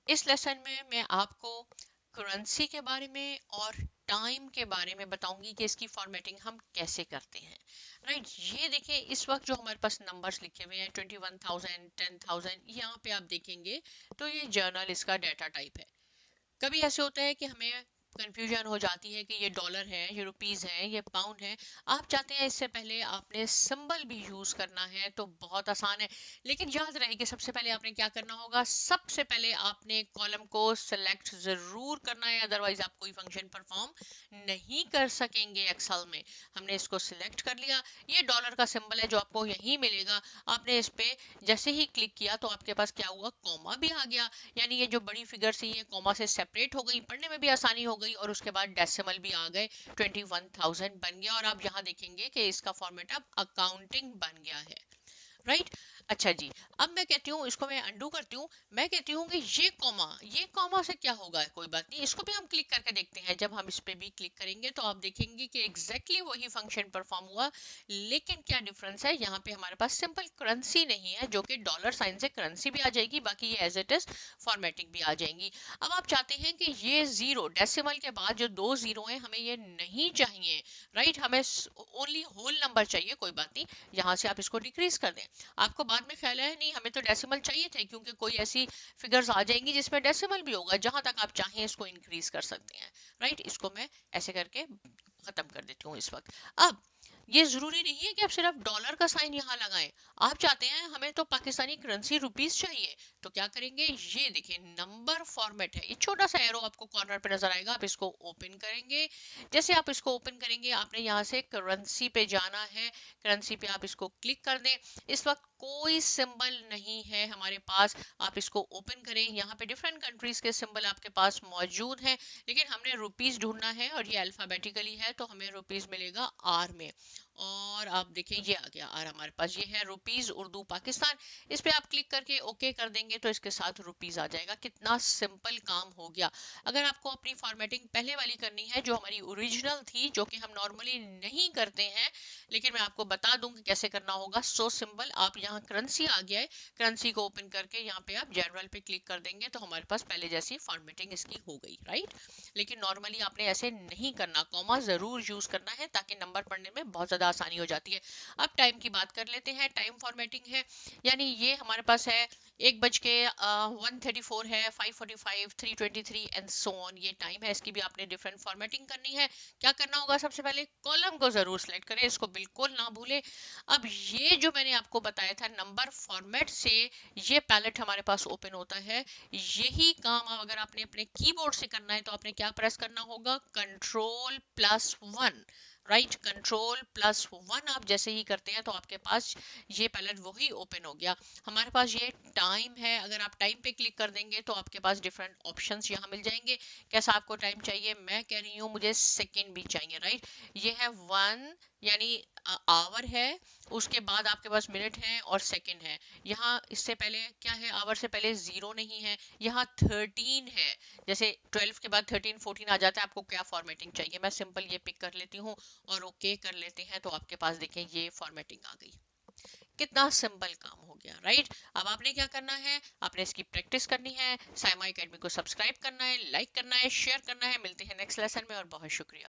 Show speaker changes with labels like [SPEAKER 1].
[SPEAKER 1] इस लेसन में मैं आपको करेंसी के बारे में और टाइम के बारे में बताऊंगी कि इसकी फॉर्मेटिंग हम कैसे करते हैं। राइट, ये देखिए इस वक्त जो हमारे पास नंबर्स लिखे हुए हैं 21,000, 10,000, यहाँ पे आप देखेंगे तो ये जर्नल इसका डाटा टाइप है। कभी ऐसे होता है कि हमें कंफ्यूजन हो जाती है कि ये डॉलर है, ये रुपीस है, ये पाउंड है। आप चाहते हैं इससे पहले आपने सिंबल भी यूज करना है तो बहुत आसान है, लेकिन याद रहे कि सबसे पहले आपने क्या करना होगा। सबसे पहले आपने कॉलम को सिलेक्ट जरूर करना है, अदरवाइज आप कोई फंक्शन परफॉर्म नहीं कर सकेंगे एक्सेल में। हमने इसको सिलेक्ट कर लिया, ये डॉलर का सिंबल है जो आपको यही मिलेगा। आपने इस पे जैसे ही क्लिक किया तो आपके पास क्या हुआ, कॉमा भी आ गया। यानी ये जो बड़ी फिगर थी ये कॉमा से सेपरेट हो गई, पढ़ने में भी आसानी हो गई, और उसके बाद डेसिमल भी आ गए, 21,000 बन गया। और आप यहाँ देखेंगे कि इसका फॉर्मेट अब अकाउंटिंग बन गया है। राइट, अच्छा जी। अब मैं कहती हूँ, इसको मैं अंडू करती हूँ। मैं कहती हूँ कि ये कॉमा से क्या होगा, कोई बात नहीं, इसको भी हम क्लिक करके देखते हैं। जब हम इस पे भी क्लिक करेंगे तो आप देखेंगे कि एग्जैक्टली वही फंक्शन परफॉर्म हुआ, लेकिन क्या डिफरेंस है, यहाँ पे हमारे पास सिंपल करेंसी नहीं है, जो कि डॉलर साइन से करेंसी भी आ जाएगी, बाकी ये एज इट इज फॉर्मेटिंग भी आ जाएंगी। अब आप चाहते हैं कि ये जीरो डेसिमल के बाद जो दो जीरो है हमें ये नहीं चाहिए। राइट, हमें ओनली होल नंबर चाहिए, कोई बात नहीं, यहाँ से आप इसको डिक्रीज कर दें। आपको बाद में ख्याल है नहीं हमें तो डेसिमल चाहिए थे, क्योंकि कोई ऐसी फिगर्स आ जाएंगी जिसमें डेसिमल भी होगा, जहां तक आप चाहें इसको इंक्रीज कर सकते हैं। राइट, इसको मैं ऐसे करके खत्म कर देती हूँ इस वक्त। अब ये जरूरी नहीं है कि आप सिर्फ डॉलर का साइन यहाँ लगाएं। आप चाहते हैं हमें तो पाकिस्तानी करेंसी रुपीस चाहिए, तो क्या करेंगे, ये देखिए नंबर फॉर्मेट है, ये छोटा सा एरो आपको कॉर्नर पे नजर आएगा, आप इसको ओपन करेंगे। जैसे आप इसको ओपन करेंगे आपने यहाँ से करेंसी पे जाना है, करेंसी पे आप इसको क्लिक कर दें। इस वक्त कोई सिंबल नहीं है हमारे पास, आप इसको ओपन करें, यहाँ पे डिफरेंट कंट्रीज के सिंबल आपके पास मौजूद हैं, लेकिन हमने रुपीस ढूंढना है और ये अल्फाबेटिकली है तो हमें रुपीस मिलेगा आर में। और आप देखें ये आ गया आर हमारे पास, ये है रुपीस उर्दू पाकिस्तान। इस पे आप क्लिक करके ओके कर देंगे तो इसके साथ रुपीस आ जाएगा। कितना सिंपल काम हो गया। अगर आपको अपनी फॉर्मेटिंग पहले वाली करनी है जो हमारी ओरिजिनल थी, जो कि हम नॉर्मली नहीं करते हैं, लेकिन मैं आपको बता दूं कि कैसे करना होगा, सो सिंपल। आप यहाँ करेंसी आ गया है, करेंसी को ओपन करके यहाँ पे आप जनरल पे क्लिक कर देंगे तो हमारे पास पहले जैसी फॉर्मेटिंग इसकी हो गई। राइट, लेकिन नॉर्मली आपने ऐसे नहीं करना, कॉमा जरूर यूज करना है ताकि नंबर पढ़ने में बहुत ज्यादा आसानी हो जाती है। अब टाइम की बात कर लेते हैं। टाइम फॉर्मेटिंग है, यानी ये हमारे पास है 1:134 है, 5:45, 3:23 एंड सो ऑन, ये टाइम है। इसकी भी आपने डिफरेंट फॉर्मेटिंग करनी है। क्या करना होगा, सबसे पहले कॉलम को जरूर सिलेक्ट करें, इसको बिल्कुल ना भूलें। अब ये जो मैंने आपको बताया था नंबर फॉर्मेट से ये पैलेट हमारे पास ओपन होता है। यही काम अब अगर आपने अपने कीबोर्ड से करना है तो आपने क्या प्रेस करना होगा, Ctrl+1। राइट, Ctrl+1 आप जैसे ही करते हैं तो आपके पास ये पैलेट वही ओपन हो गया। हमारे पास ये टाइम है, अगर आप टाइम पे क्लिक कर देंगे तो आपके पास डिफरेंट ऑप्शंस यहाँ मिल जाएंगे। कैसा आपको टाइम चाहिए, मैं कह रही हूँ मुझे सेकंड भी चाहिए। राइट, ये है 1 यानी आवर है, उसके बाद आपके पास मिनट है और सेकंड है। यहाँ इससे पहले क्या है, आवर से पहले जीरो नहीं है, यहाँ 13 है। जैसे 12 के बाद 13 14 आ जाता है, आपको क्या फॉर्मेटिंग चाहिए, मैं सिंपल ये पिक कर लेती हूँ और ओके कर लेते हैं तो आपके पास देखें ये फॉर्मेटिंग आ गई। कितना सिंपल काम हो गया। राइट, अब आपने क्या करना है, आपने इसकी प्रैक्टिस करनी है, साइमा एकेडमी को सब्सक्राइब करना है, लाइक करना है, शेयर करना है। मिलते हैं नेक्स्ट लेसन में और बहुत शुक्रिया।